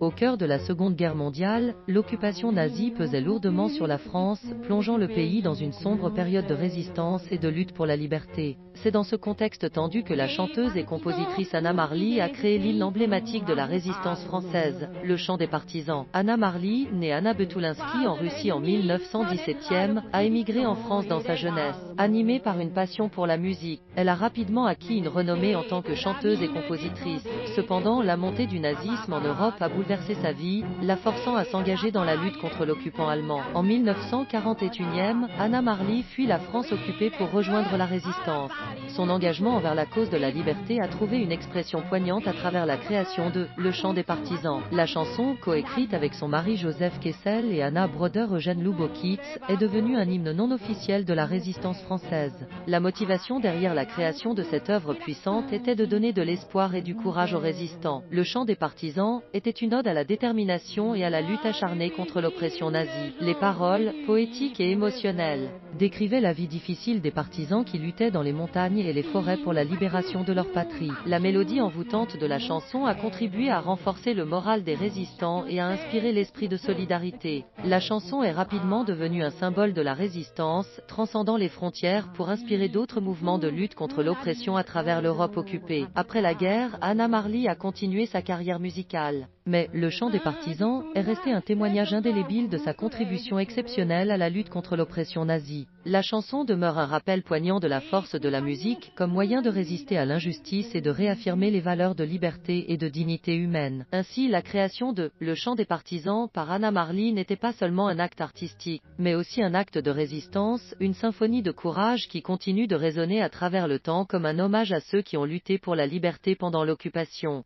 Au cœur de la Seconde Guerre mondiale, l'occupation nazie pesait lourdement sur la France, plongeant le pays dans une sombre période de résistance et de lutte pour la liberté. C'est dans ce contexte tendu que la chanteuse et compositrice Anna Marly a créé l'hymne emblématique de la résistance française, le chant des partisans. Anna Marly, née Anna Betulinsky en Russie en 1917, a émigré en France dans sa jeunesse. Animée par une passion pour la musique, elle a rapidement acquis une renommée en tant que chanteuse et compositrice. Cependant, la montée du nazisme en Europe a bouleversé sa vie, la forçant à s'engager dans la lutte contre l'occupant allemand. En 1941, Anna Marly fuit la France occupée pour rejoindre la résistance. Son engagement envers la cause de la liberté a trouvé une expression poignante à travers la création de Le chant des partisans. La chanson, coécrite avec son mari Joseph Kessel et Anna Broder Eugène Lubowitz, est devenue un hymne non officiel de la résistance française. La motivation derrière la création de cette œuvre puissante était de donner de l'espoir et du courage aux résistants. Le chant des partisans était une ode à la détermination et à la lutte acharnée contre l'oppression nazie. Les paroles, poétiques et émotionnelles, décrivaient la vie difficile des partisans qui luttaient dans les montagnes et les forêts pour la libération de leur patrie. La mélodie envoûtante de la chanson a contribué à renforcer le moral des résistants et à inspirer l'esprit de solidarité. La chanson est rapidement devenue un symbole de la résistance, transcendant les frontières pour inspirer d'autres mouvements de lutte contre l'oppression à travers l'Europe occupée. Après la guerre, Anna Marly a continué sa carrière musicale. Mais le chant des partisans est resté un témoignage indélébile de sa contribution exceptionnelle à la lutte contre l'oppression nazie. La chanson demeure un rappel poignant de la force de la musique comme moyen de résister à l'injustice et de réaffirmer les valeurs de liberté et de dignité humaine. Ainsi, la création de Le chant des partisans par Anna Marly n'était pas seulement un acte artistique, mais aussi un acte de résistance, une symphonie de courage qui continue de résonner à travers le temps comme un hommage à ceux qui ont lutté pour la liberté pendant l'occupation.